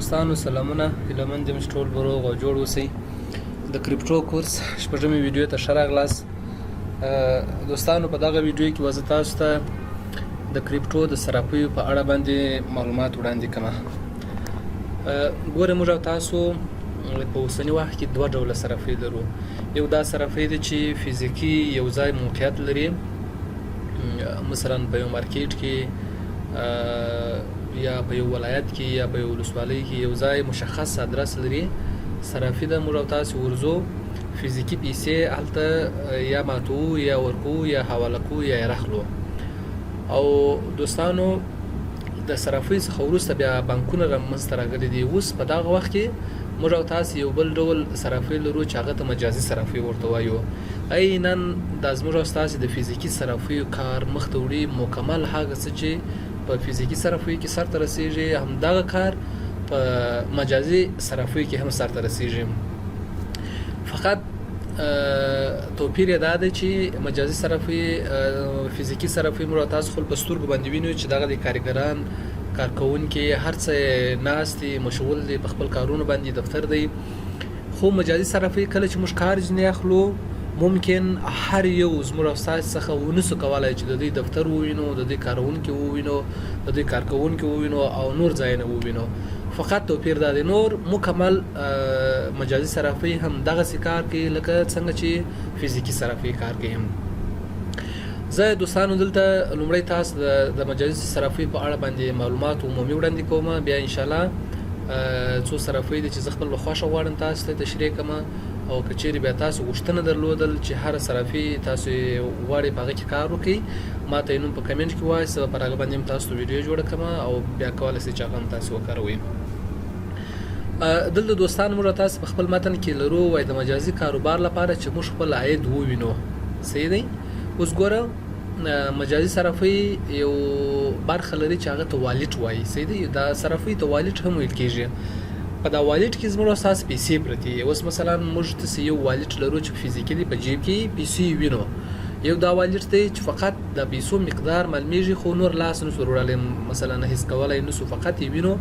دوستانو سلامونه، هیله مند یم چې ټول به روغ او جوړ اوسئ. د کریپټو کورس شپږمې ویډیو ته ښه راغلاست. دوستانو په دغه ویډیو کې به زه تاسو ته د کریپټو د صرافیو په اړه باندې معلومات وړاندې کړم. ګوره، موږ او تاسو په اوسني وخت کې دوه ډوله صرافي لرو. یو دا صرافي دی چې فزیکي یو ځای موقعیت لري، مثلا په یو مارکیټ کې یا په یو ولایت کې یا په یو ولسوالۍ کې یو ځای مشخص ادرس لري. صرافي ده، موږ او تاسو ورځو فزیکي پیسې هلته یا ماتو یا ورکو یا حواله کو یا یې راخلو. او دوستانو د صرافۍ څخه وروسته بیا بانکونه رامنځته راغلي دي. اوس په دغه وخت کې موږ او تاسو یو بل ډول صرافي لرو چې هغه ته مجازي صرافي ورته وایو. عیناً دا زموږ او تاسو د فزیکي صرافیو کار مخته وړي، مکمل هغه څه چې په فزیکي صرافیو کې سرته رسیږي همدغه کار په مجازي صرافیو کې هم سرته رسیږي. فقط توپیر یې دا دی چې مجازي صرافي فزیکي صرافي موږ تاسو خپل په سترګو باندې وینو چې دغه د کارګران کارکوونکي هر څه ناست دي، مشغول دي په خپل کارونو باندې، دفتر دی. خو مجازي صرافي کله چې موږ کار ځینې اخلو، ممکن هر یو زموږ او ستاسو څخه ونسو کولی چې د دوی دفتر ووینو، د دوی کارونکي ووینو، د دوی کارکوونکي ووینو او نور ځایونه ووینو. فقط توپیر دا دی، نور مکمل مجازي صرافي هم دغسې کار کوي لکه څنګه چې فزیکي صرافي کار کوي. زه دوستانو دلته لومړی تاسو د مجازي صرافي په اړه باندې معلومات عمومي وړاندې کوم، بیا انشاءالله څو صرافي دي چې زه خپل له خوښه غواړم تاسو ته تشریح کړم. او که چیرې بیا تاسو غوښتنه درلودل چې هر صرافي تاسو غواړئ په هغه کې کار وکړئ، ما ته یې نوم په کمنټ کې ووایاست، زه به پر هغه باندې هم تاسو ته ویډیو جوړه کړم او بیا کولی شئ چې هغه هم تاسو وکاروئ. دلته دوستان موږ تاسو په خپل متن کې لرو وایي د مجازي کاروبار لپاره چې موږ خپل عاید ووینو. صحیح دی؟ اوس ګوره، مجازي صرافي یو برخه لري چې هغه ته والټ وایي. صحیح دی؟ دا صرافي ته والټ هم ویل کېږي. په دا والټ کې زموږ اساس پیسې پرتې. اوس مثلا موږ تاسو یو والټ لرو چې فزیکلی په جیب کې پیسې وینو. یو دا والټ دی چې فقط د پیسو مقدار معلومیږي خو نور لاس نسو وروړلی، مثلا هیڅ کولی نسو، فقط یې وینو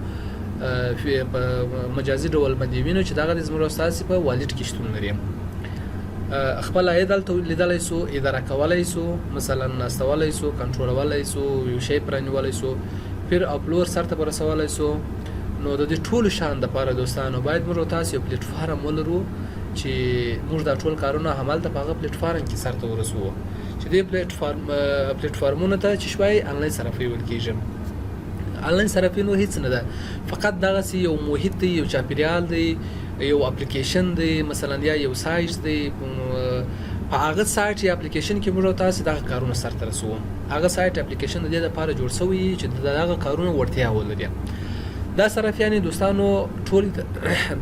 په مجازي ډول باندې وینو چې دغه د زموږ اساس په والټ کې شتون لري. خپل عاید هلته لیدلی سو، اداره کولی سو، مثلا ناستولی سو، کنټرولولی سو، یو شی پرانیولی سو، پیر او پلور سرته به رسولی سو. نو د دې ټولو شان دپاره دوستانو باید موږ تاسو یو پلیټ فارم ولرو چې موږ دا ټول کارونه همالته په هغه پلیټ فارم کې سرته ورسوو چې دې پلیټ فارمونو ته چې شوی آنلاین صرافي ویل کېږي. آنلاین صرافي نور هیڅ نه ده، فقط دغسې یو محیط دی، یو چاپیریال دی، یو اپلیکیشن دی، مثلا یا یو سایټ دی. په هغه سایټ یا اپلیکیشن کې موږ تاسو دغه کارونه سرته رسوو. هغه سایټ اپلیکیشن د دې لپاره جوړ شوی چې دغه کارونه وړتیا ولري. دا صرافیانې دوستانو ټول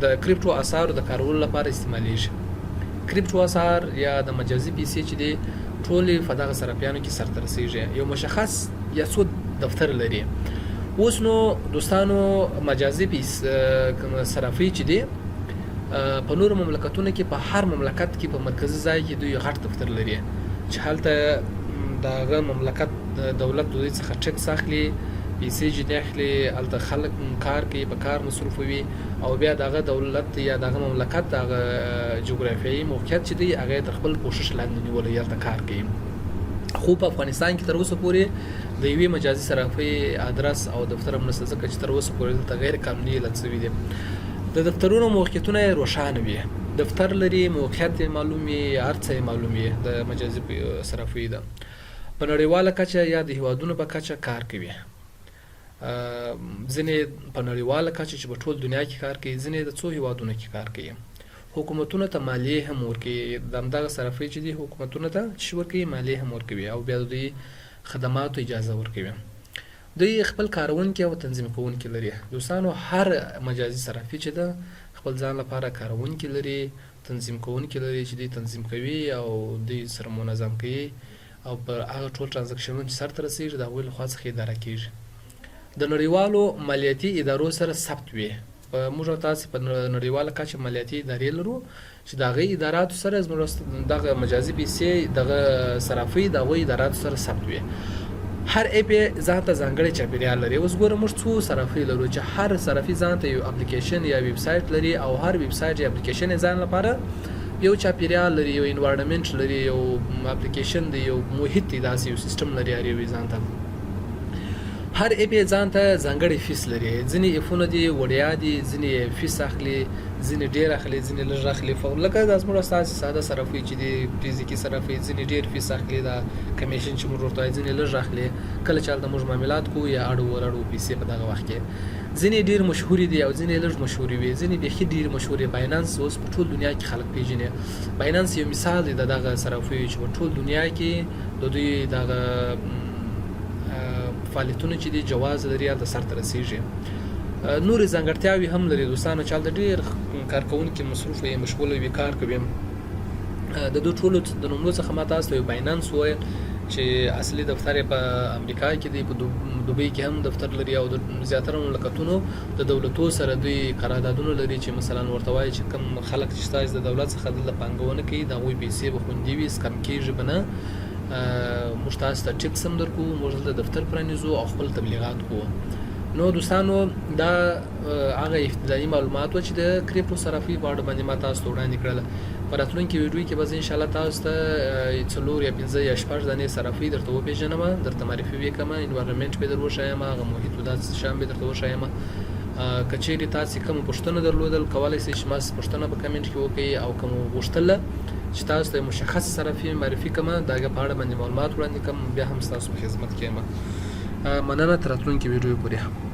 د کریپټو اسعارو د کارولو لپاره استعمالیږي. کریپټو اسعار یا د مجازي پیسې چې دی ټولې په دغه صرافیانو کې سرته رسیږي. یو مشخص یا څو دفتر لري. اوس نو دوستانو مجازي صرافي چې دی په نورو مملکتونو کې په هر مملکت کې په مرکزي ځای کې دوی غټ دفتر لري چې هلته دغه مملکت دولت دوی څخه ټکس اخلي، پیسې جدي اخلي، هلته خلک کار کوي، په کار مصروفوي او بیا دغه دولت یا دغه مملکت دغه جغرافیایي موقعیت چې دی هغه تر خپل کوشش لاندې نیولی هلته کار کوي. خو په افغانستان کې تر اوسه پورې د یوې مجازي صرافۍ ادرس او دفتر هم نشته، ځکه چې تر اوسه پورې دلته غیر قانوني اعلان شوي دي. د دفترونو موقعیتونه یې روښانه وي، دفتر لري، موقعیت یې معلوم وي، هر څه یې معلوم وي. د مجازي صرافۍ ده په نړیواله کچه یا د هیوادونو په کچه کار کوي. ځینې په نړیواله کچه چې په ټول دنیا کې کار کوي، ځینې د څو هیوادونو کې کار کوي. حکومتونو ته مالیې هم ورکوي. د همدغه صرافۍ چې دي حکومتونو ته چې ورکوي مالیې هم ورکوي او بیا دوی خدماتو اجازه ورکوي. دوی خپل کارونکي او تنظیم کوونکي لري. دوستانو هر مجازي صرافي چې ده خپل ځان لپاره کارونکي لري، تنظیم کوونکي لري چې دوی تنظیم کوي او دوی سره منظم کوي او پر هغه ټول ترانزکشنونه چې سرته رسیږي د هغوی لخوا څخه اداره کېږي. د نړیوالو مالیاتي ادارو سره ثبت وي. موږ تاسو په نړیواله کچه مالیاتي ادارې لرو چې د هغې اداراتو سره زموږ دغه مجازي پیسې دغه صرافۍ د هغوی اداراتو سره ثبت وي. هر اپ ځان ته ځانګړی چاپیریال لري. اوس ګوره موږ څو صرافي لرو چې هر صرافي ځان ته یو اپلیکیشن یا ویب سایټ لري او هر ویب سایټ یا اپلیکیشن ځان لپاره یو چاپیریال لري، یو انوایرنمنت لري، یو اپلیکیشن دی، یو محیط دی، داسې یو سیستم لري هر یو ځان ته. هر اپ ځان ته ځانګړی فیس لري. ځینې اپونه دي وړیا دي، ځینې فیس اخلي، ځینې ډېر اخلي، ځینې لږ اخلي. لکه دا زموږ ستاسې ساده صرافي چې دی فزیکي صرافي، ځینې ډېر فیس اخلي، دا کمیشن چې موږ ورته وایو، ځینې لږ اخلي کله چې هلته موږ معاملات کوو یا اړو پیسې په دغه وخت کې. ځینې ډېر مشهوري دي او ځینې لږ مشهوري وي، ځینې بیخي ډېر مشهوري. باینانس اوس په ټول دنیا کې خلک پیژني. باینانس یو مثال دی د دغه صرافیو چې په ټول دنیا کې د دوی دغه فعالیتونه چې دي جواز لري، هلته سرته رسېږي. نورې ځانګړتیاوې هم لري دوستانو چې هلته ډېر کارکوونکي مصروف وي، مشغوله وي، کار کوي. د دوی ټولو د نومونو څخه ما تاسو ته یو باینانس وویل چې اصلي دفتر یې په امریکا کې دی، په دوبۍ کې هم دفتر لري او د زیاتره مملکتونو د دولتو سره دوی قراردادونه لري چې مثلا ورته وایي چې کوم خلک چې ستاسې د دولت څخه دلته پانګونه کوي د هغوی پیسې به خوندي وي، سکم کېږي به نه. موږ تاسو ته ټیپس هم درکوو، موږ دلته دفتر پرانیزو او خپل تبلیغات کوو. نو دوستانو دا هغه ابتدایي معلومات و چې د کریپټو صرافي په اړه باندې ما تاسو ته وړاندې کړل. په راتلونکي ویډیو کې به زه انشاءالله تاسو ته 4 یا 5 یا 6 دانې صرافي درته وپېژنم، درته معرفي وکړم، انوایرنمنټ به در وښایم، هغه محیط و داسې شیان به درته وښایم. که چیرې تاسې کومه پوښتنه درلودل کولی شئ چې ما پوښتنه په کمنټ کې وکړئ، او کوم غوښتله چې تاسو ته مشخص صرافي معرفي کړم د هغه په اړه باندې معلومات وړاندې کړم، بیا هم ستاسو په خدمت کې یم. مننه، تر راتلونکي ویډیو پورې.